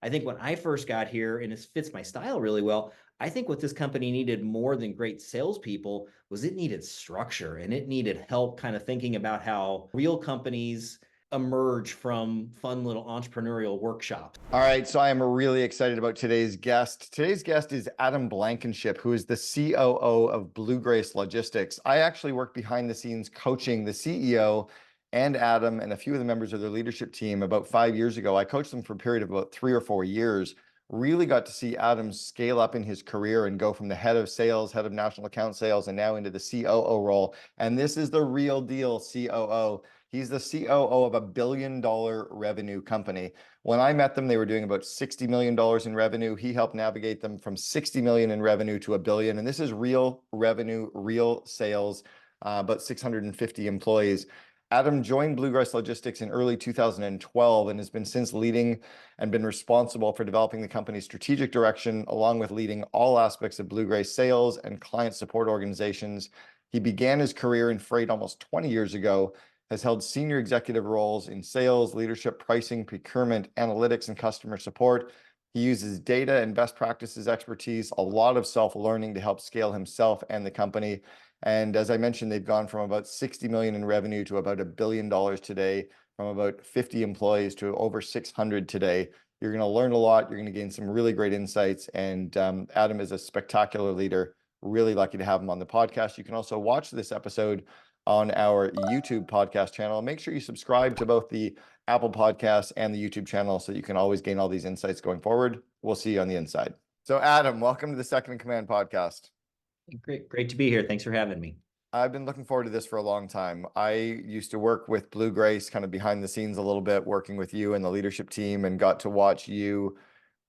I think when I first got here, and it fits my style really well, I think what this company needed more than great salespeople was it needed structure and it needed help kind of thinking about how real companies emerge from fun little entrepreneurial workshops. All right, so I am really excited about today's guest. Today's guest is Adam Blankenship, who is the COO of Blue Grace Logistics. I actually work behind the scenes coaching the CEO and Adam and a few of the members of their leadership team about 5 years ago. I coached them for a period of about 3 or 4 years. Really got to see Adam scale up in his career and go from the head of sales, head of national account sales, and now into the COO role. And this is the real deal COO. He's the COO of $1 billion revenue company. When I met them, they were doing about $60 million in revenue. He helped navigate them from 60 million in revenue to $1 billion. And this is real revenue, real sales, about 650 employees. Adam joined Blue Grace Logistics in early 2012 and has been since leading and been responsible for developing the company's strategic direction, along with leading all aspects of Blue Grace sales and client support organizations. He began his career in freight almost 20 years ago, has held senior executive roles in sales, leadership, pricing, procurement, analytics, and customer support. He uses data and best practices expertise, a lot of self-learning to help scale himself and the company. And as I mentioned, they've gone from about 60 million in revenue to about $1 billion today, from about 50 employees to over 600 today. You're going to learn a lot. You're going to gain some really great insights. And Adam is a spectacular leader. Really lucky to have him on the podcast. You can also watch this episode on our YouTube podcast channel. Make sure you subscribe to both the Apple Podcasts and the YouTube channel so you can always gain all these insights going forward. We'll see you on the inside. So Adam, welcome to the Second in Command podcast. Great to be here. Thanks for having me. I've been looking forward to this for a long time. I used to work with Blue Grace kind of behind the scenes a little bit, working with you and the leadership team, and got to watch you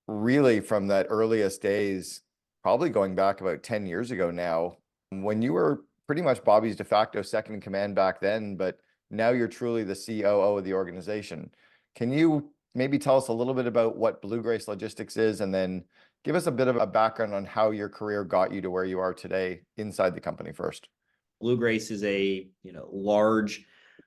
really from that earliest days, probably going back about 10 years ago now, when you were pretty much Bobby's de facto second in command back then, but now you're truly the COO of the organization. Can you maybe tell us a little bit about what Blue Grace Logistics is, and then give us a bit of a background on how your career got you to where you are today inside the company first? Blue Grace is a large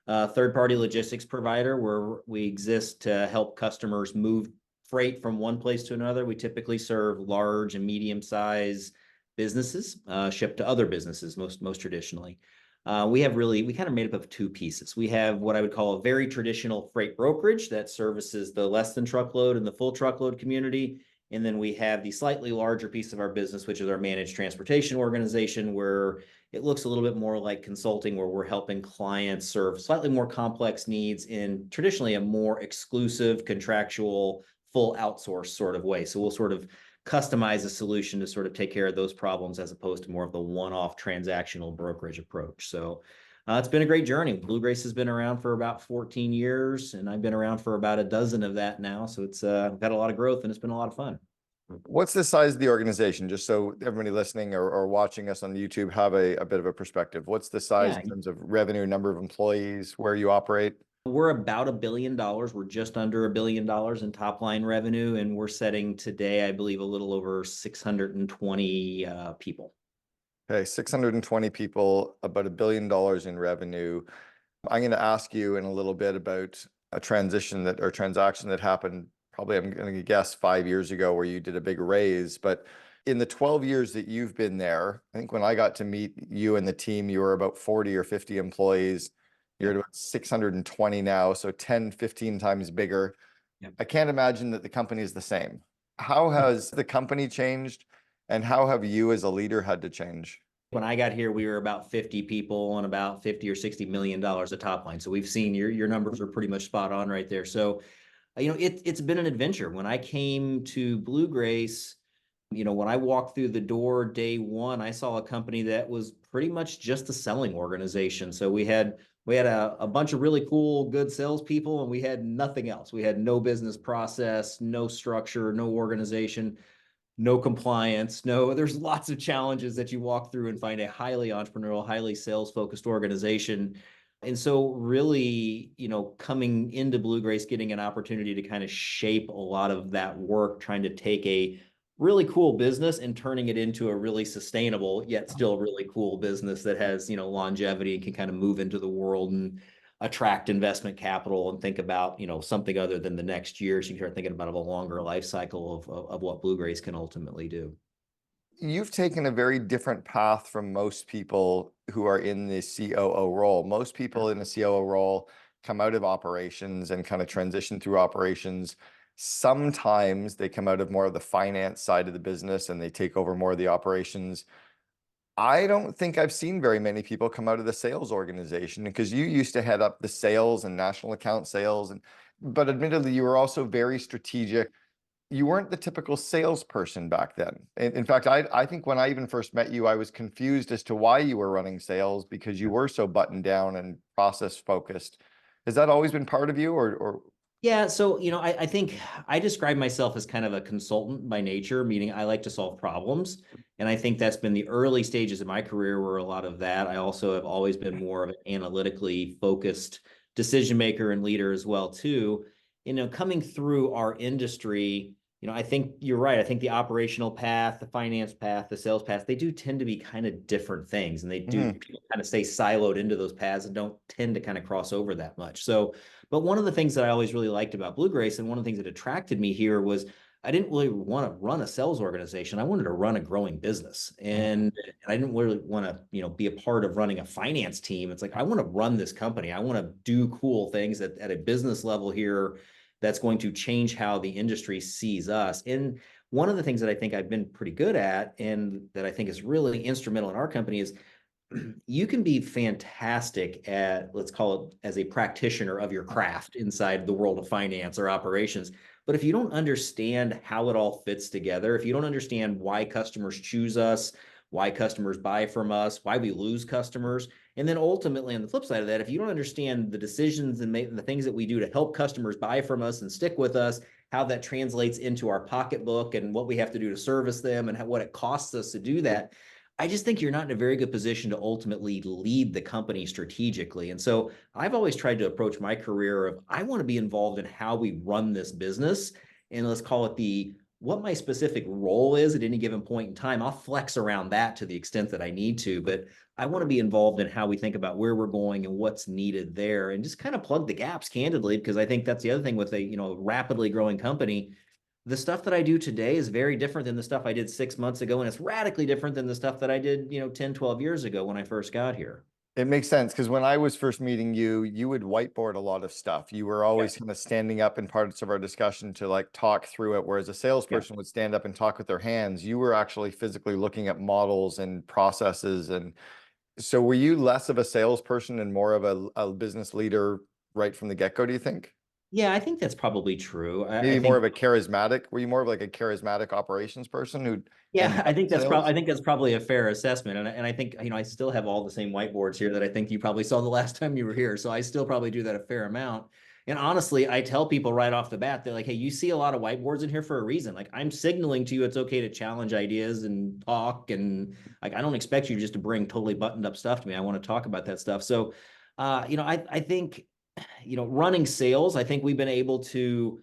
third-party logistics provider where we exist to help customers move freight from one place to another. We typically serve large and medium-sized businesses, ship to other businesses most traditionally. We kind of made up of two pieces. We have what I would call a very traditional freight brokerage that services the less than truckload and the full truckload community. And then we have the slightly larger piece of our business, which is our managed transportation organization, where it looks a little bit more like consulting, where we're helping clients serve slightly more complex needs in traditionally a more exclusive, contractual, full outsource sort of way. So we'll sort of customize a solution to sort of take care of those problems as opposed to more of the one-off transactional brokerage approach. So it's been a great journey. Blue Grace has been around for about 14 years, and I've been around for about a dozen of that now. So it's got a lot of growth, and it's been a lot of fun. What's the size of the organization? Just so everybody listening or watching us on YouTube have a bit of a perspective. What's the size in terms of revenue, number of employees, where you operate? We're about $1 billion. We're just under $1 billion in top line revenue, and we're setting today, I believe, a little over 620 people. Okay, 620 people, about $1 billion in revenue. I'm going to ask you in a little bit about a transaction that happened probably, I'm going to guess 5 years ago, where you did a big raise. But in the 12 years that you've been there, I think when I got to meet you and the team, you were about 40 or 50 employees. You're at about 620 now, so 10, 15 times bigger. Yep. I can't imagine that the company is the same. How has the company changed, and how have you as a leader had to change? When I got here, we were about 50 people and about 50 or $60 million of top line. So we've seen your numbers are pretty much spot on right there. So, it's been an adventure. When I came to Blue Grace, when I walked through the door day one, I saw a company that was pretty much just a selling organization. So we had a bunch of really cool, good salespeople, and we had nothing else. We had no business process, no structure, no organization, no compliance. There's lots of challenges that you walk through and find a highly entrepreneurial, highly sales-focused organization. And so really, coming into Blue Grace, getting an opportunity to kind of shape a lot of that work, trying to take a really cool business and turning it into a really sustainable, yet still really cool business that has, longevity and can kind of move into the world. And attract investment capital and think about, something other than the next year. So you start thinking about a longer life cycle of what Blue Grace can ultimately do. You've taken a very different path from most people who are in the COO role. Most people in the COO role come out of operations and kind of transition through operations. Sometimes they come out of more of the finance side of the business and they take over more of the operations. I don't think I've seen very many people come out of the sales organization, because you used to head up the sales and national account sales, but admittedly you were also very strategic. You weren't the typical salesperson back then. In fact, I think when I even first met you, I was confused as to why you were running sales, because you were so buttoned down and process focused. Has that always been part of you, or? Yeah, so I think I describe myself as kind of a consultant by nature, meaning I like to solve problems. And I think that's been the early stages of my career where a lot of that. I also have always been more of an analytically focused decision maker and leader as well, too. Coming through our industry, I think you're right. I think the operational path, the finance path, the sales path, they do tend to be kind of different things. And they do kind of stay siloed into those paths and don't tend to kind of cross over that much. So, but one of the things that I always really liked about Blue Grace, and one of the things that attracted me here, was I didn't really want to run a sales organization. I wanted to run a growing business. And I didn't really want to, be a part of running a finance team. It's like, I want to run this company. I want to do cool things at a business level here that's going to change how the industry sees us. And one of the things that I think I've been pretty good at, and that I think is really instrumental in our company, is you can be fantastic at, let's call it, as a practitioner of your craft inside the world of finance or operations. But if you don't understand how it all fits together, if you don't understand why customers choose us, why customers buy from us, why we lose customers, and then ultimately on the flip side of that, if you don't understand the decisions and the things that we do to help customers buy from us and stick with us, how that translates into our pocketbook and what we have to do to service them and what it costs us to do that, I just think you're not in a very good position to ultimately lead the company strategically. And so I've always tried to approach my career of, I want to be involved in how we run this business. And let's call it what my specific role is at any given point in time. I'll flex around that to the extent that I need to, but I want to be involved in how we think about where we're going and what's needed there, and just kind of plug the gaps candidly, because I think that's the other thing with a, rapidly growing company. The stuff that I do today is very different than the stuff I did 6 months ago. And it's radically different than the stuff that I did, 10, 12 years ago when I first got here. It makes sense, because when I was first meeting you, you would whiteboard a lot of stuff. You were always kind of standing up in parts of our discussion to like talk through it, whereas a salesperson would stand up and talk with their hands. You were actually physically looking at models and processes. And so were you less of a salesperson and more of a business leader right from the get-go, do you think? Yeah, I think that's probably true. Maybe I more think, of a charismatic, were you more of like a charismatic operations person who yeah, ended up in I sales? think that's probably a fair assessment. And I think, I still have all the same whiteboards here that I think you probably saw the last time you were here. So I still probably do that a fair amount. And honestly, I tell people right off the bat, they're like, hey, you see a lot of whiteboards in here for a reason. Like, I'm signaling to you it's okay to challenge ideas and talk. And like, I don't expect you just to bring totally buttoned up stuff to me. I want to talk about that stuff. So, I think, running sales, I think we've been able to,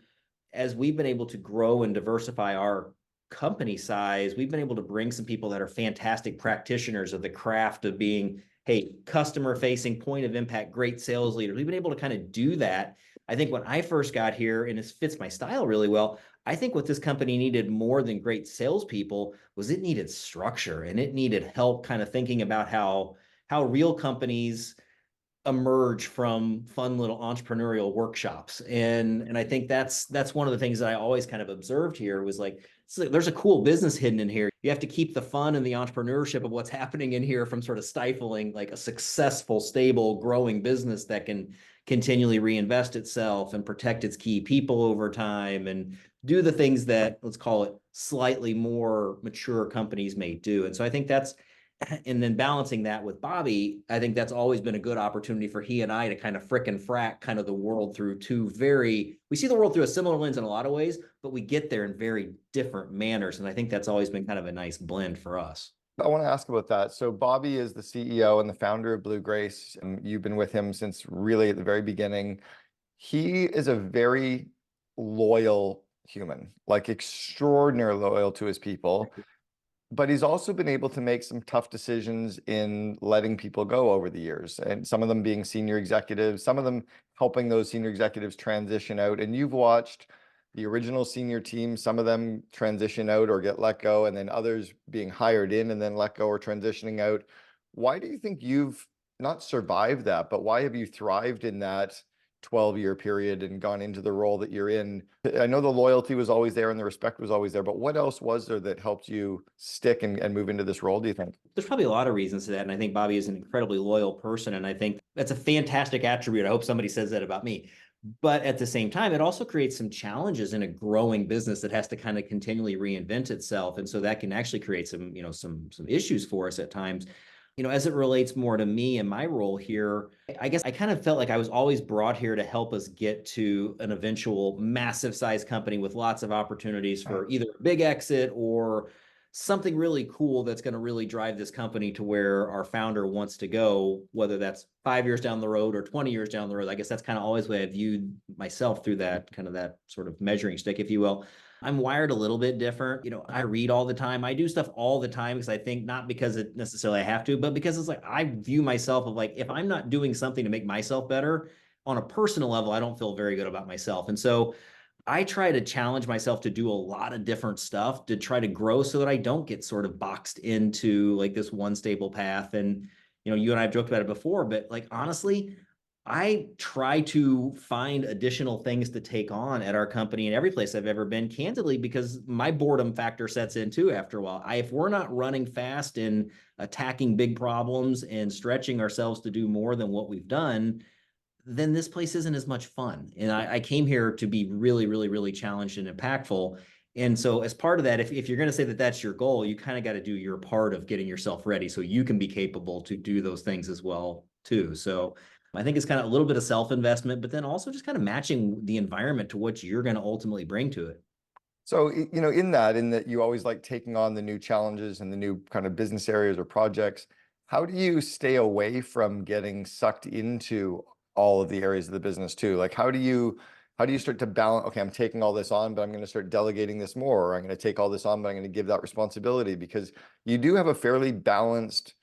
as we've been able to grow and diversify our company size, we've been able to bring some people that are fantastic practitioners of the craft of being, hey, customer facing, point of impact, great sales leaders. We've been able to kind of do that. I think when I first got here, and it fits my style really well, I think what this company needed more than great salespeople was it needed structure, and it needed help kind of thinking about how real companies emerge from fun little entrepreneurial workshops. And I think that's one of the things that I always kind of observed here was like, there's a cool business hidden in here. You have to keep the fun and the entrepreneurship of what's happening in here from sort of stifling like a successful, stable, growing business that can continually reinvest itself and protect its key people over time and do the things that, let's call it, slightly more mature companies may do. And so I think and then balancing that with Bobby, I think that's always been a good opportunity for he and I to kind of frick and frack kind of the world through we see the world through a similar lens in a lot of ways, but we get there in very different manners. And I think that's always been kind of a nice blend for us. I want to ask about that. So Bobby is the CEO and the founder of Blue Grace, and you've been with him since really at the very beginning. He is a very loyal human, like extraordinarily loyal to his people. but he's also been able to make some tough decisions in letting people go over the years, and some of them being senior executives, some of them helping those senior executives transition out. And you've watched the original senior team, some of them transition out or get let go, and then others being hired in and then let go or transitioning out. Why do you think you've not survived that, but why have you thrived in that 12-year period and gone into the role that you're in? I know the loyalty was always there and the respect was always there, but what else was there that helped you stick and move into this role, do you think? There's probably a lot of reasons to that. And I think Bobby is an incredibly loyal person. And I think that's a fantastic attribute. I hope somebody says that about me. But at the same time, it also creates some challenges in a growing business that has to kind of continually reinvent itself. And so that can actually create some, some issues for us at times. As it relates more to me and my role here, I guess I kind of felt like I was always brought here to help us get to an eventual massive size company with lots of opportunities for either a big exit or something really cool that's going to really drive this company to where our founder wants to go, whether that's 5 years down the road or 20 years down the road. I guess that's kind of always the way I viewed myself through that kind of that sort of measuring stick, if you will. I'm wired a little bit different. I read all the time. I do stuff all the time because I think not because it necessarily I have to, but because it's like I view myself of like if I'm not doing something to make myself better on a personal level, I don't feel very good about myself. And so I try to challenge myself to do a lot of different stuff to try to grow so that I don't get sort of boxed into like this one stable path. And, you and I have joked about it before, but like honestly, I try to find additional things to take on at our company and every place I've ever been, candidly, because my boredom factor sets in too after a while. If we're not running fast and attacking big problems and stretching ourselves to do more than what we've done, then this place isn't as much fun. And I came here to be really, really, really challenged and impactful. And so as part of that, if you're going to say that that's your goal, you kind of got to do your part of getting yourself ready so you can be capable to do those things as well too. So I think it's kind of a little bit of self-investment, but then also just kind of matching the environment to what you're going to ultimately bring to it. So, in that you always like taking on the new challenges and the new kind of business areas or projects, how do you stay away from getting sucked into all of the areas of the business too? Like, how do you start to balance, okay, I'm taking all this on, but I'm going to start delegating this more, or I'm going to take all this on, but I'm going to give that responsibility, because you do have a fairly balanced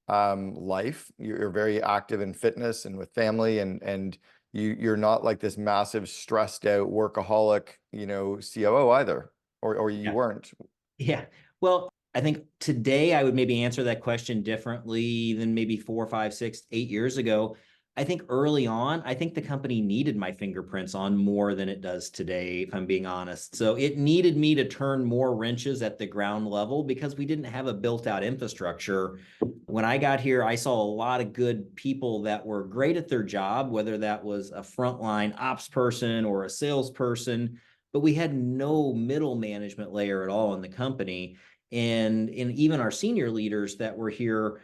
life. You're very active in fitness and with family, and you're not like this massive stressed out workaholic, COO either, or you Yeah. weren't. Yeah. Well, I think today I would maybe answer that question differently than maybe 4, 5, 6, 8 years ago. I think early on, I think the company needed my fingerprints on more than it does today, if I'm being honest. So it needed me to turn more wrenches at the ground level because we didn't have a built out infrastructure. When I got here, I saw a lot of good people that were great at their job, whether that was a frontline ops person or a salesperson, but we had no middle management layer at all in the company. And even our senior leaders that were here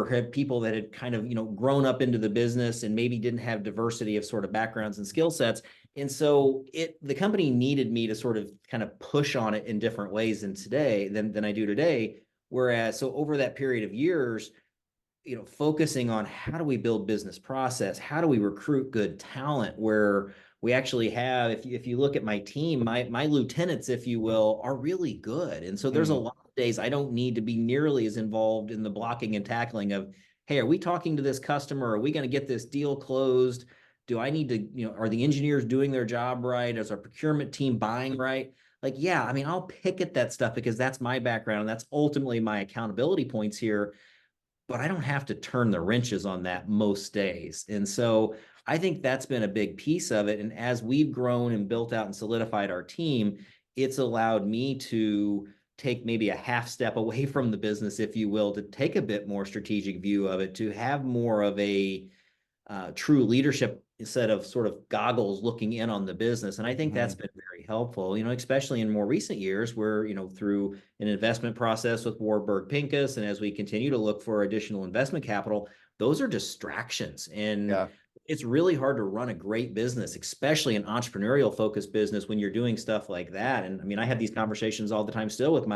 had people that had kind of grown up into the business and maybe didn't have diversity of sort of backgrounds and skill sets. And so the company needed me to sort of kind of push on it in different ways than I do today. Whereas so over that period of years, focusing on how do we build business process, how do we recruit good talent, where we actually have, if you look at my team, my lieutenants, if you will, are really good. And so there's a lot of days I don't need to be nearly as involved in the blocking and tackling of, hey, are we talking to this customer? Are we going to get this deal closed? Do I need to, are the engineers doing their job right? Is our procurement team buying right? Like, yeah, I mean, I'll pick at that stuff because that's my background. And that's ultimately my accountability points here, but I don't have to turn the wrenches on that most days. And so I think that's been a big piece of it. And as we've grown and built out and solidified our team, it's allowed me to take maybe a half step away from the business, if you will, to take a bit more strategic view of it, to have more of a true leadership set of sort of goggles looking in on the business. And I think that's been very helpful, especially in more recent years where, through an investment process with Warburg Pincus, and as we continue to look for additional investment capital, those are distractions. And Yeah. it's really hard to run a great business, especially an entrepreneurial focused business when you're doing stuff like that. And I mean, I have these conversations all the time still with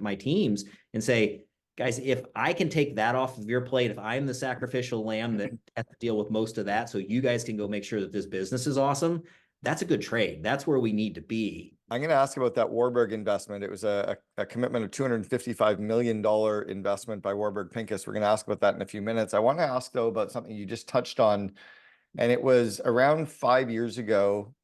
my teams and say, guys, if I can take that off of your plate, if I'm the sacrificial lamb that has to deal with most of that, so you guys can go make sure that this business is awesome, that's a good trade. That's where we need to be. I'm going to ask about that Warburg investment. It was a commitment of $255 million investment by Warburg Pincus. We're going to ask about that in a few minutes. I want to ask, though, about something you just touched on, and it was around 5 years ago,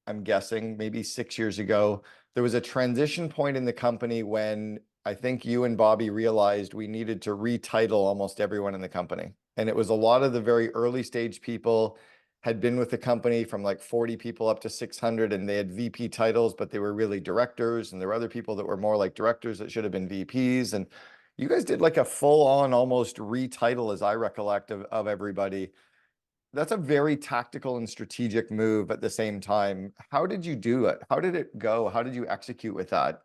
I'm guessing, maybe 6 years ago, there was a transition point in the company when I think you and Bobby realized we needed to retitle almost everyone in the company. And it was a lot of the very early stage people had been with the company from like 40 people up to 600, and they had VP titles, but they were really directors. And there were other people that were more like directors that should have been VPs. And you guys did like a full on almost retitle, as I recollect, of everybody. That's a very tactical and strategic move at the same time. How did you do it? How did it go? How did you execute with that?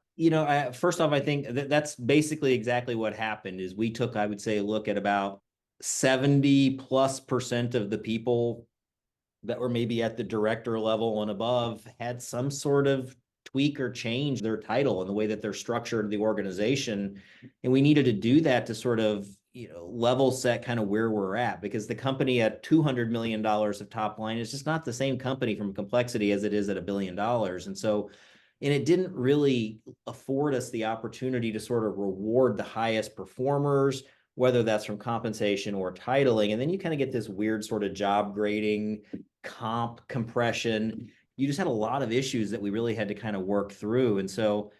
First off, I think that's basically exactly what happened is we took, I would say, a look at about 70+% of the people that were maybe at the director level and above had some sort of tweak or change their title and the way that they're structured the organization. And we needed to do that to sort of, level set kind of where we're at, because the company at $200 million of top line is just not the same company from complexity as it is at $1 billion. And it didn't really afford us the opportunity to sort of reward the highest performers, whether that's from compensation or titling. And then you kind of get this weird sort of job grading, comp compression. You just had a lot of issues that we really had to kind of work through. And so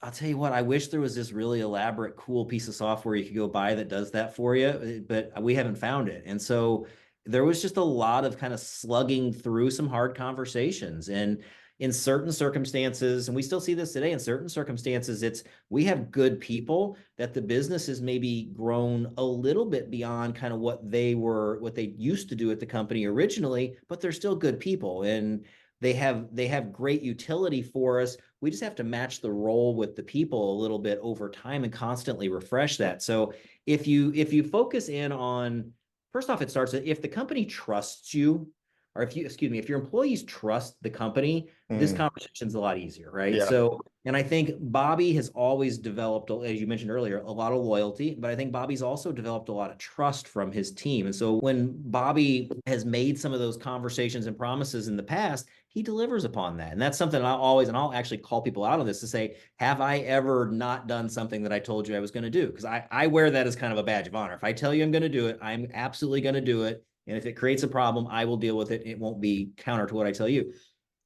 I'll tell you what, I wish there was this really elaborate, cool piece of software you could go buy that does that for you, but we haven't found it. And so there was just a lot of kind of slugging through some hard conversations. And in certain circumstances, and we still see this today, in certain circumstances, we have good people that the business has maybe grown a little bit beyond kind of what they used to do at the company originally, but they're still good people. And they have great utility for us. We just have to match the role with the people a little bit over time and constantly refresh that. So if you focus in on, first off, it starts with if the company trusts you, or if your employees trust the company, this conversation's a lot easier, right? Yeah. So, and I think Bobby has always developed, as you mentioned earlier, a lot of loyalty, but I think Bobby's also developed a lot of trust from his team. And so when Bobby has made some of those conversations and promises in the past, he delivers upon that. And that's something I'll actually call people out on this to say, have I ever not done something that I told you I was going to do? Because I wear that as kind of a badge of honor. If I tell you I'm going to do it, I'm absolutely going to do it. And if it creates a problem, I will deal with it. It won't be counter to what I tell you.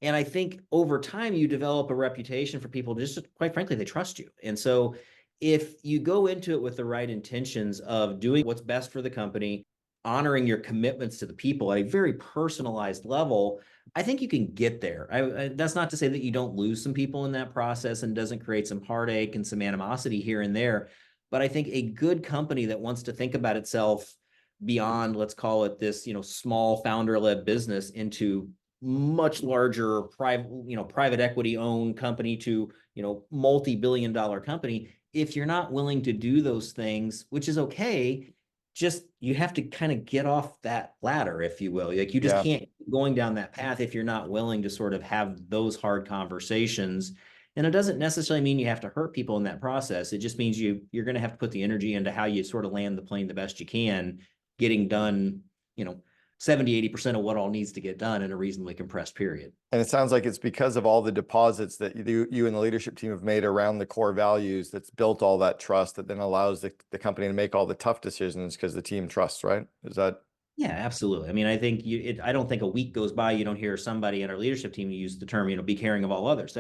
And I think over time, you develop a reputation for people, just quite frankly, they trust you. And so if you go into it with the right intentions of doing what's best for the company, honoring your commitments to the people at a very personalized level, I think you can get there. That's not to say that you don't lose some people in that process and doesn't create some heartache and some animosity here and there. But I think a good company that wants to think about itself beyond, let's call it this, small founder-led business into much larger private equity owned company to, multi-billion dollar company. If you're not willing to do those things, which is okay, just you have to kind of get off that ladder, if you will. Like you just can't keep going down that path if you're not willing to sort of have those hard conversations. And it doesn't necessarily mean you have to hurt people in that process. It just means you're going to have to put the energy into how you sort of land the plane the best you can, getting done, 70-80% of what all needs to get done in a reasonably compressed period. And it sounds like it's because of all the deposits that you and the leadership team have made around the core values that's built all that trust that then allows the company to make all the tough decisions because the team trusts, right? Is that? Yeah, absolutely. I mean, I think I don't think a week goes by you don't hear somebody in our leadership team use the term, be caring of all others.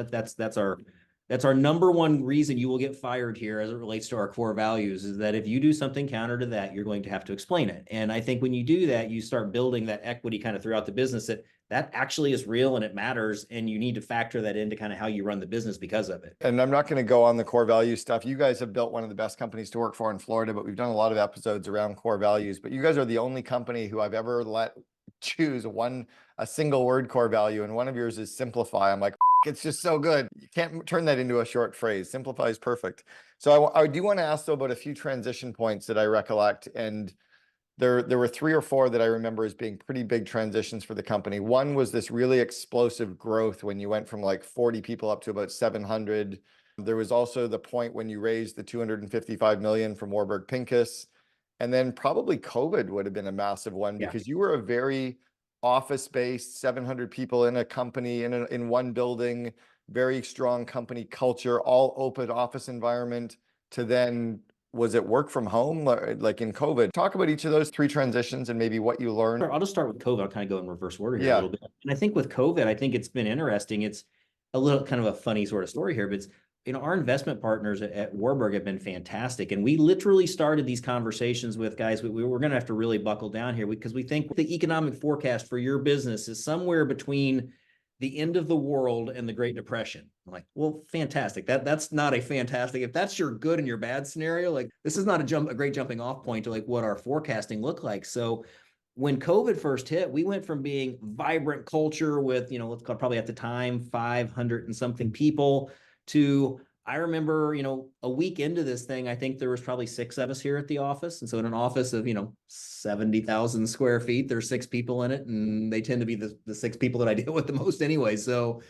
That's our number one reason you will get fired here as it relates to our core values, is that if you do something counter to that, you're going to have to explain it. And I think when you do that, you start building that equity kind of throughout the business that actually is real and it matters. And you need to factor that into kind of how you run the business because of it. And I'm not going to go on the core value stuff. You guys have built one of the best companies to work for in Florida, but we've done a lot of episodes around core values. But you guys are the only company who I've ever let choose a single word core value. And one of yours is simplify. I'm like, it's just so good. You can't turn that into a short phrase. Simplify is perfect. So I do want to ask though about a few transition points that I recollect. And there were 3 or 4 that I remember as being pretty big transitions for the company. One was this really explosive growth when you went from like 40 people up to about 700. There was also the point when you raised the 255 million from Warburg Pincus. And then probably COVID would have been a massive one because you were a very office-based, 700 people in a company in one building, very strong company culture, all open office environment, to then, was it work from home like in COVID? Talk about each of those three transitions and maybe what you learned. I'll just start with COVID. I'll kind of go in reverse order here a Yeah, little bit. And I think with COVID, I think it's been interesting. It's a little kind of a funny sort of story here, but it's, our investment partners at Warburg have been fantastic. And we literally started these conversations with guys, we're going to have to really buckle down here because we think the economic forecast for your business is somewhere between the end of the world and the Great Depression. I'm like, well, fantastic. That's not a fantastic. If that's your good and your bad scenario, like this is not a great jumping off point to like what our forecasting looked like. So when COVID first hit, we went from being vibrant culture with, let's call probably at the time 500 and something people to, I remember, a week into this thing, I think there was probably 6 of us here at the office. And so in an office of, 70,000 square feet, there's 6 people in it, and they tend to be the 6 people that I deal with the most anyway. So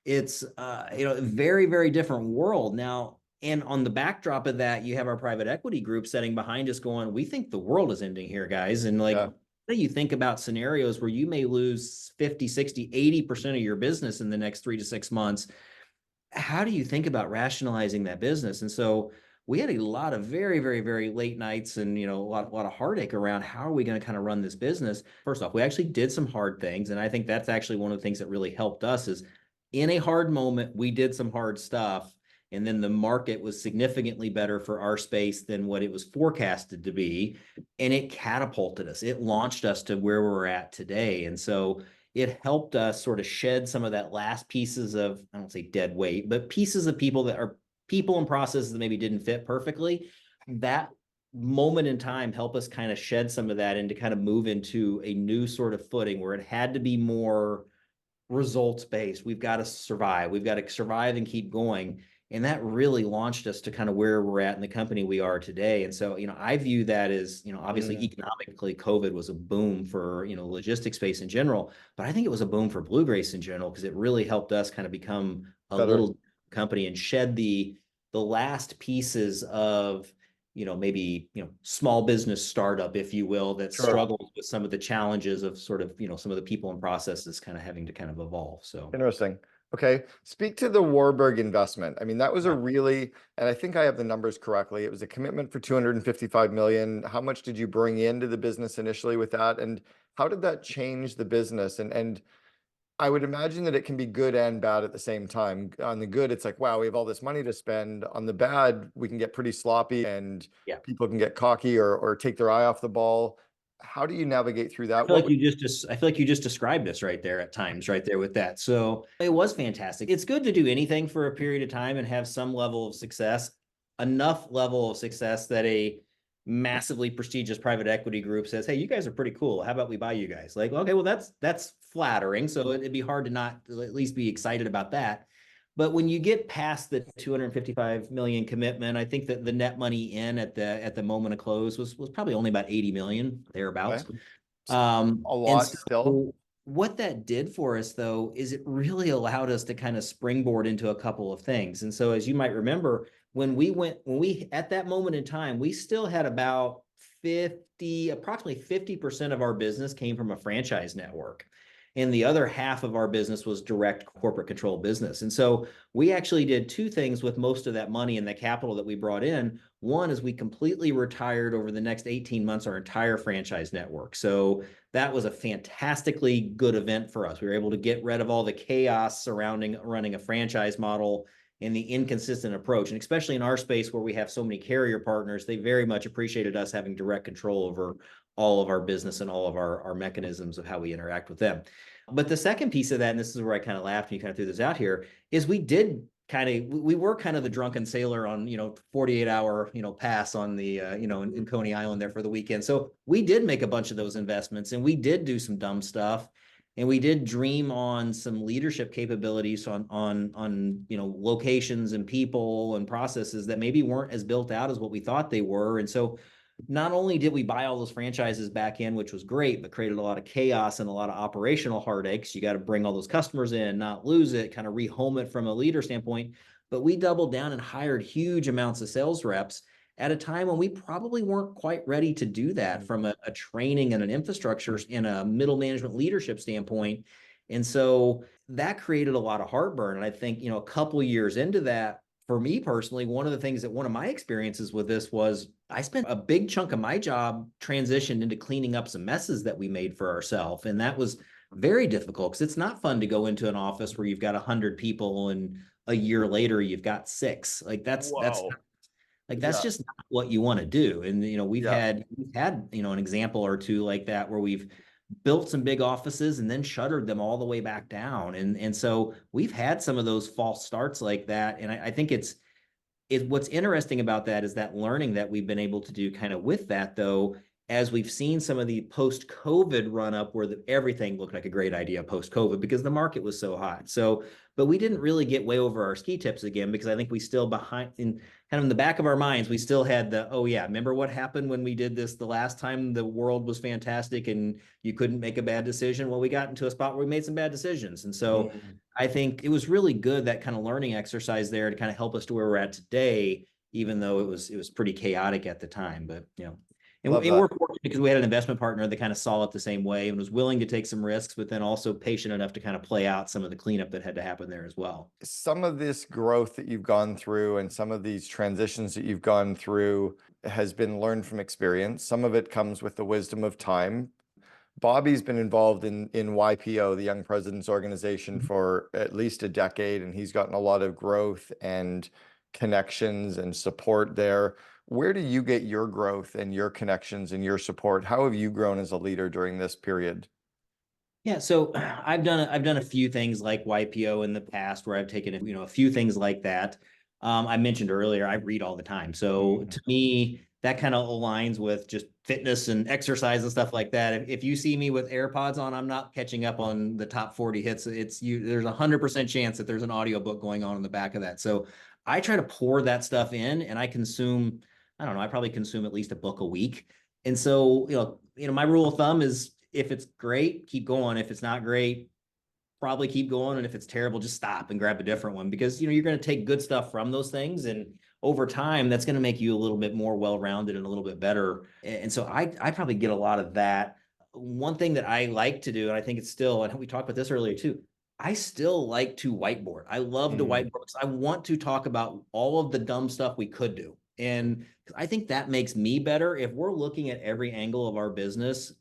it's, a very, very different world now. And on the backdrop of that, you have our private equity group sitting behind us going, we think the world is ending here, guys. And like, yeah, you think about scenarios where you may lose 50, 60, 80% of your business in the next 3 to 6 months. How do you think about rationalizing that business? And so we had a lot of very, very, very late nights and, a lot of heartache around how are we going to kind of run this business? First off, we actually did some hard things. And I think that's actually one of the things that really helped us is in a hard moment, we did some hard stuff. And then the market was significantly better for our space than what it was forecasted to be. And it catapulted us. It launched us to where we're at today. And so it helped us sort of shed some of that last pieces of, I don't say dead weight, but pieces of people that are people and processes that maybe didn't fit perfectly. That moment in time helped us kind of shed some of that and to kind of move into a new sort of footing where it had to be more results based. We've got to survive. We've got to survive and keep going. And that really launched us to kind of where we're at in the company we are today. And so, I view that as, obviously economically, COVID was a boom for, logistics space in general, but I think it was a boom for Blue Grace in general, because it really helped us kind of become a better. little company and shed the last pieces of, maybe, small business startup, if you will, that Sure. struggles with some of the challenges of sort of, some of the people and processes kind of having to kind of evolve. So Interesting. Okay. Speak to the Warburg investment. I mean, that was a yeah. really, and I think I have the numbers correctly. It was a commitment for 255 million. How much did you bring into the business initially with that? And how did that change the business? And I would imagine that it can be good and bad at the same time. On the good, it's like, wow, we have all this money to spend. On the bad, we can get pretty sloppy and Yeah. people can get cocky or take their eye off the ball. How do you navigate through that? I feel like you just described us right there at times, right there with that. So it was fantastic. It's good to do anything for a period of time and have some level of success, enough level of success that a massively prestigious private equity group says, hey, you guys are pretty cool. How about we buy you guys? Like, okay, well, that's flattering. So it'd be hard to not at least be excited about that. But when you get past the 255 million commitment, I think that the net money in at the moment of close was probably only about 80 million thereabouts. Okay. A And lot still. so what that did for us though is it really allowed us to kind of springboard into a couple of things. And so as you might remember, when we at that moment in time, we still had about approximately 50% of our business came from a franchise network. And the other half of our business was direct corporate control business. And so we actually did 2 things with most of that money and the capital that we brought in. One is we completely retired over the next 18 months our entire franchise network. So that was a fantastically good event for us. We were able to get rid of all the chaos surrounding running a franchise model and the inconsistent approach. And especially in our space where we have so many carrier partners, they very much appreciated us having direct control over all of our business and all of our mechanisms of how we interact with them. But the second piece of that, and this is where I kind of laughed and you kind of threw this out here, is we were kind of the drunken sailor on, 48-hour, pass on the, in Coney Island there for the weekend. So we did make a bunch of those investments and we did do some dumb stuff. And we did dream on some leadership capabilities on locations and people and processes that maybe weren't as built out as what we thought they were. And so not only did we buy all those franchises back in, which was great, but created a lot of chaos and a lot of operational heartaches. You got to bring all those customers in, not lose it, kind of rehome it from a leader standpoint. But we doubled down and hired huge amounts of sales reps at a time when we probably weren't quite ready to do that from a training and an infrastructure and a middle management leadership standpoint. And so that created a lot of heartburn. And I think, a couple years into that, for me personally, one of the things that one of my experiences with this was I spent a big chunk of my job transitioned into cleaning up some messes that we made for ourselves. And that was very difficult because it's not fun to go into an office where you've got 100 people and a year later you've got 6. Like Whoa. that's Yeah. just not what you want to do. And we've Yeah. had an example or two like that where we've built some big offices and then shuttered them all the way back down. And so we've had some of those false starts like that. And I think what's interesting about that is that learning that we've been able to do kind of with that, though, as we've seen some of the post-COVID run up where everything looked like a great idea post-COVID because the market was so hot. So, but we didn't really get way over our ski tips again because I think we still in the back of our minds, we still had oh yeah, remember what happened when we did this the last time the world was fantastic and you couldn't make a bad decision? Well, we got into a spot where we made some bad decisions. And so Mm. I think it was really good, that kind of learning exercise there to kind of help us to where we're at today, even though it was pretty chaotic at the time. But and, Love and that. we're fortunate because we had an investment partner that kind of saw it the same way and was willing to take some risks, but then also patient enough to kind of play out some of the cleanup that had to happen there as well. Some of this growth that you've gone through and some of these transitions that you've gone through has been learned from experience. Some of it comes with the wisdom of time. Bobby's been involved in YPO, the Young Presidents Organization, for at least a decade, and he's gotten a lot of growth and connections and support there. Where do you get your growth and your connections and your support? How have you grown as a leader during this period? Yeah, so I've done a few things like YPO in the past where I've taken a few things like that. I mentioned earlier I read all the time, so Mm. to me that kind of aligns with just fitness and exercise and stuff like that. If you see me with AirPods on, I'm not catching up on the top 40 hits. There's 100% chance that there's an audiobook going on in the back of that. So I try to pour that stuff in, and I consume. I don't know. I probably consume at least a book a week. And so, my rule of thumb is if it's great, keep going. If it's not great, probably keep going. And if it's terrible, just stop and grab a different one because, you're going to take good stuff from those things. And over time, that's going to make you a little bit more well-rounded and a little bit better. And so I probably get a lot of that. One thing that I like to do, and I think it's still, and we talked about this earlier too, I still like to whiteboard. I love to Mm. whiteboard because I want to talk about all of the dumb stuff we could do. And I think that makes me better. If we're looking at every angle of our business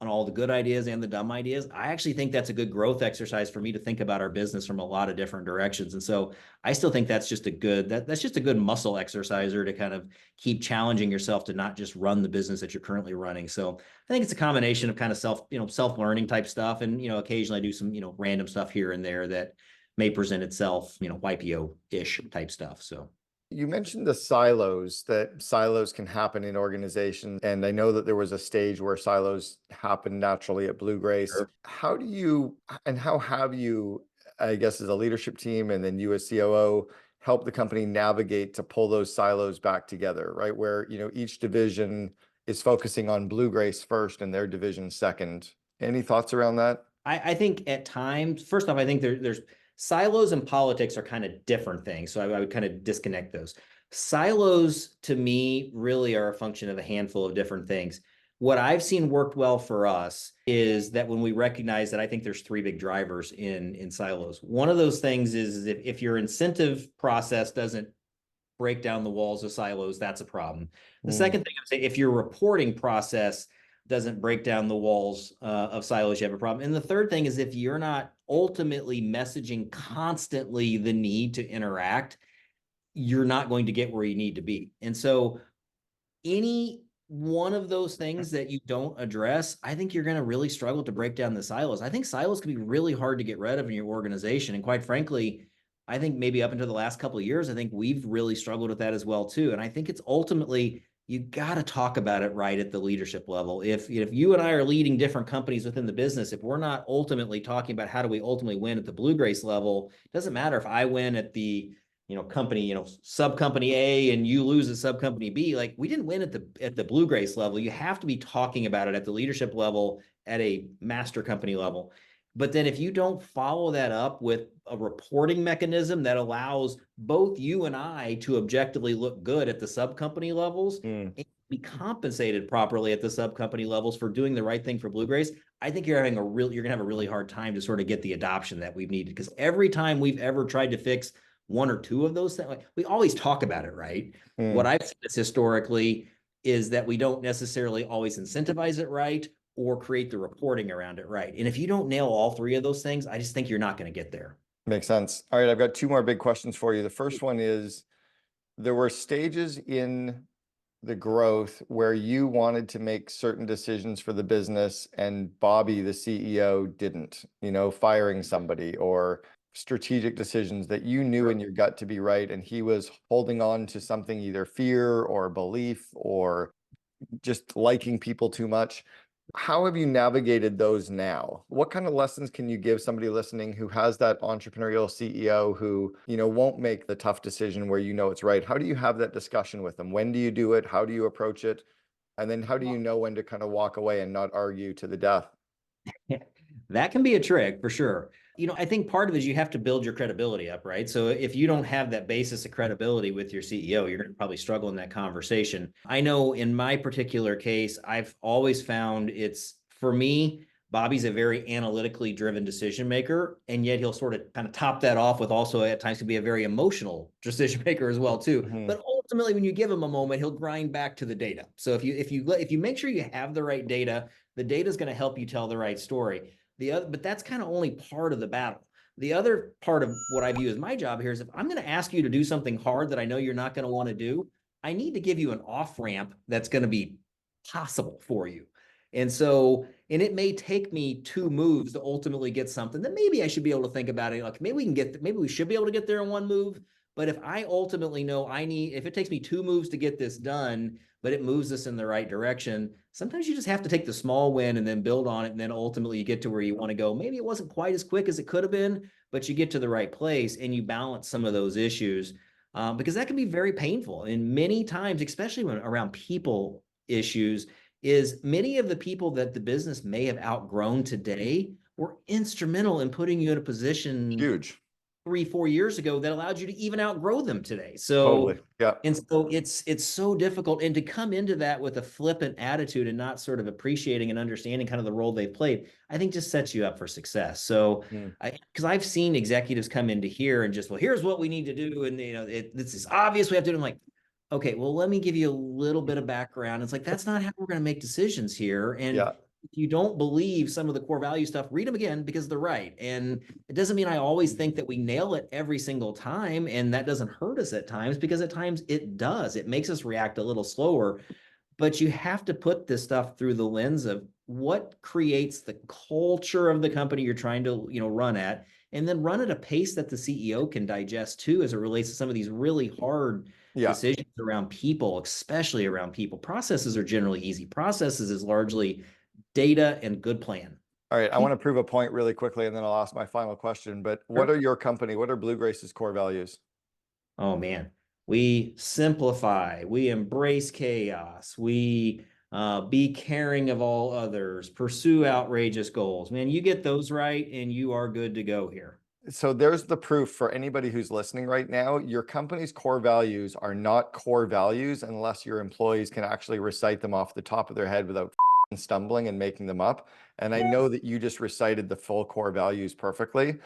on all the good ideas and the dumb ideas, I actually think that's a good growth exercise for me to think about our business from a lot of different directions. And so I still think that's just a good muscle exerciser to kind of keep challenging yourself to not just run the business that you're currently running. So I think it's a combination of kind of self-learning type stuff. And, occasionally I do some, random stuff here and there that may present itself, YPO-ish type stuff. So. You mentioned the silos, that silos can happen in organizations. And I know that there was a stage where silos happened naturally at Blue Grace. Sure. How do you, and how have you, I guess, as a leadership team and then you as COO, help the company navigate to pull those silos back together, right? Where, each division is focusing on Blue Grace first and their division second. Any thoughts around that? I think at times, first off, I think there's silos and politics are kind of different things. So I would kind of disconnect those. Silos to me really are a function of a handful of different things. What I've seen worked well for us is that when we recognize that I think there's 3 big drivers in silos. One of those things is if your incentive process doesn't break down the walls of silos, that's a problem. The second thing I would say, if your reporting process doesn't break down the walls of silos, you have a problem. And the third thing is if you're not ultimately messaging constantly the need to interact, you're not going to get where you need to be. And so any one of those things that you don't address, I think you're going to really struggle to break down the silos. I think silos can be really hard to get rid of in your organization. And quite frankly, I think maybe up until the last couple of years, I think we've really struggled with that as well too. And I think it's ultimately, you got to talk about it right at the leadership level. If you and I are leading different companies within the business, if we're not ultimately talking about how do we ultimately win at the Blue Grace level, it doesn't matter if I win at the company, sub company A and you lose at sub company B. Like we didn't win at the Blue Grace level. You have to be talking about it at the leadership level, at a master company level. But then if you don't follow that up with a reporting mechanism that allows both you and I to objectively look good at the sub company levels, Mm. and be compensated properly at the sub company levels for doing the right thing for Blue Grace, I think you're gonna have a really hard time to sort of get the adoption that we've needed. Because every time we've ever tried to fix one or two of those things, like, we always talk about it, right? What Mm, I've seen is historically is that we don't necessarily always incentivize it right or create the reporting around it right. And if you don't nail all three of those things, I just think you're not going to get there. makes sense. All right, I've got two more big questions for you. The first one is, there were stages in the growth where you wanted to make certain decisions for the business and Bobby, the CEO, didn't, firing somebody or strategic decisions that you knew in your gut to be right. And he was holding on to something, either fear or belief or just liking people too much. How have you navigated those now? What kind of lessons can you give somebody listening who has that entrepreneurial CEO who, won't make the tough decision where it's right? How do you have that discussion with them? When do you do it? How do you approach it? And then how do you know when to kind of walk away and not argue to the death? Yeah, that can be a trick for sure. I think part of it is you have to build your credibility up, right? So if you don't have that basis of credibility with your CEO, you're going to probably struggle in that conversation. I know in my particular case, I've always found for me, Bobby's a very analytically driven decision maker, and yet he'll sort of kind of top that off with also at times to be a very emotional decision maker as well too. Mhm. But ultimately, when you give him a moment, he'll grind back to the data. So if you make sure you have the right data, the data is going to help you tell the right story. But that's kind of only part of the battle. The other part of what I view as my job here is if I'm going to ask you to do something hard that I know you're not going to want to do, I need to give you an off ramp that's going to be possible for you. And it may take me two moves to ultimately get something that maybe I should be able to think about it. Like maybe we should be able to get there in one move. But if I ultimately know if it takes me two moves to get this done, but it moves us in the right direction, sometimes you just have to take the small win and then build on it. And then ultimately you get to where you want to go. Maybe it wasn't quite as quick as it could have been, but you get to the right place and you balance some of those issues, because that can be very painful. And many times, especially when around people issues, is many of the people that the business may have outgrown today were instrumental in putting you in a position Huge. 3-4 years ago that allowed you to even outgrow them today. Totally. Yeah. It's so difficult. And to come into that with a flippant attitude and not sort of appreciating and understanding kind of the role they've played, I think just sets you up for success. So Mm. because I've seen executives come into here and just, well, here's what we need to do. And this is obvious we have to do. I'm like, okay, well, let me give you a little bit of background. It's like, that's not how we're going to make decisions here. And Yeah. if you don't believe some of the core value stuff, read them again because they're right. And it doesn't mean I always think that we nail it every single time. And that doesn't hurt us at times, because at times it does. It makes us react a little slower. But you have to put this stuff through the lens of what creates the culture of the company you're trying to, run at, and then run at a pace that the CEO can digest too, as it relates to some of these really hard Yeah. decisions around people, especially around people. Processes are generally easy. Processes is largely data and good plan. All right. I want People, to prove a point really quickly and then I'll ask my final question. But what are what are Blue Grace's core values? oh man, we simplify, we embrace chaos, we be caring of all others, pursue outrageous goals. Man, you get those right and you are good to go here. So there's the proof for anybody who's listening right now. Your company's core values are not core values unless your employees can actually recite them off the top of their head without stumbling and making them up. And I know that you just recited the full core values perfectly.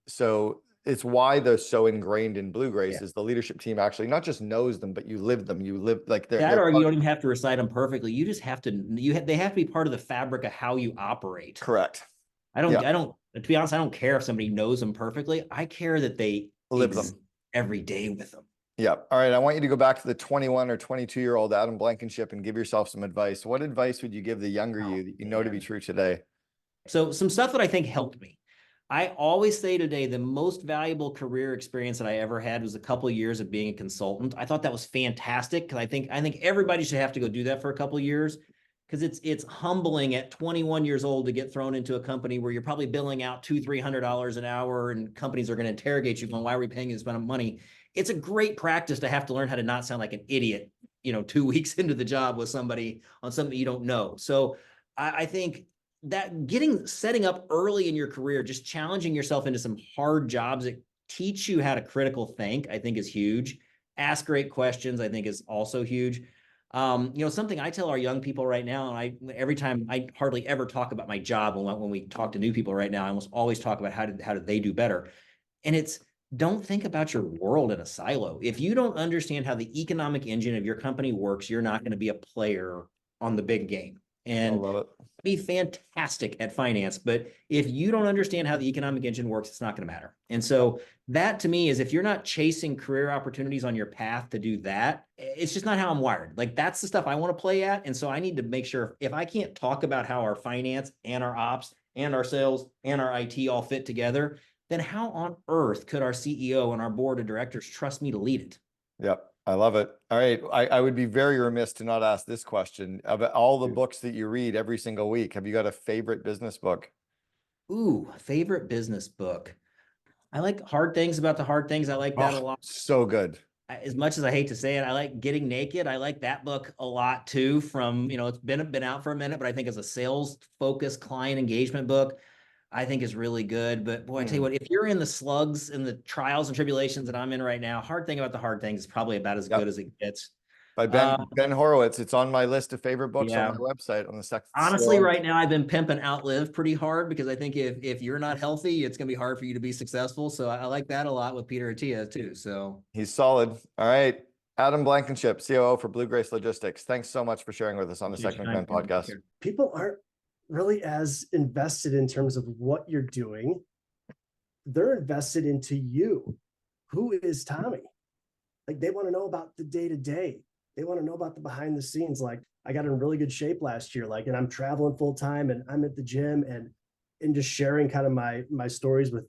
So it's why they're so ingrained in Blue Grace Yeah. is the leadership team actually not just knows them, but you live them. You live like I'd they're argue you part. don't even have to recite them perfectly. You just have to, they have to be part of the fabric of how you operate. Correct. I Yeah. don't, I don't, to be honest, I don't care if somebody knows them perfectly. I care that they Live them. exist every day with them. Yeah. All right. I want you to go back to the 21 or 22-year-old Adam Blankenship and give yourself some advice. What advice would you give the younger you that you know to be true today? So some stuff that I think helped me. I always say today, the most valuable career experience that I ever had was a couple of years of being a consultant. I thought that was fantastic because I think everybody should have to go do that for a couple of years, because it's humbling at 21 years old to get thrown into a company where you're probably billing out $200-300 an hour, and companies are going to interrogate you going, why are we paying you this amount of money? It's a great practice to have to learn how to not sound like an idiot, 2 weeks into the job with somebody on something you don't know. So I think that setting up early in your career, just challenging yourself into some hard jobs that teach you how to critical think, I think is huge. Ask great questions, I think is also huge. Something I tell our young people right now, and every time I hardly ever talk about my job when we talk to new people right now, I almost always talk about how did they do better. And it's don't think about your world in a silo. If you don't understand how the economic engine of your company works, you're not going to be a player on the big game. I And love it. be fantastic at finance, but if you don't understand how the economic engine works, it's not going to matter. And so that to me is if you're not chasing career opportunities on your path to do that, it's just not how I'm wired. Like that's the stuff I want to play at. And so I need to make sure if I can't talk about how our finance and our ops and our sales and our IT all fit together, then how on earth could our CEO and our board of directors trust me to lead it? Yep. I love it. All right. I would be very remiss to not ask this question. Of all the books that you read every single week, have you got a favorite business book? Ooh, favorite business book. I like Hard Things About the Hard Things. I like that a Oh, lot. so good. As much as I hate to say it, I like Getting Naked. I like that book a lot too. It's been out for a minute, but I think as a sales focused client engagement book, I think is really good. But boy, I tell you what, if you're in the slugs and the trials and tribulations that I'm in right now, Hard Thing About the Hard Things is probably about as good Yep. as it gets. By Uh, Ben Horowitz. It's on my list of favorite books on my yeah. website on the second. Honestly, right now I've been pimping Outlive pretty hard because I think if you're not healthy, it's gonna be hard for you to be successful. So I like that a lot with Peter Attia too. So He's solid. All right. Adam Blankenship, COO for Blue Grace Logistics. Thanks so much for sharing with us on the appreciate Second your in time, Command Caleb. Take podcast. care. People aren't really as invested in terms of what you're doing. They're invested into you. Who is Tommy? Like they want to know about the day to day. They want to know about the behind the scenes. Like I got in really good shape last year, like, and I'm traveling full time and I'm at the gym and just sharing kind of my stories with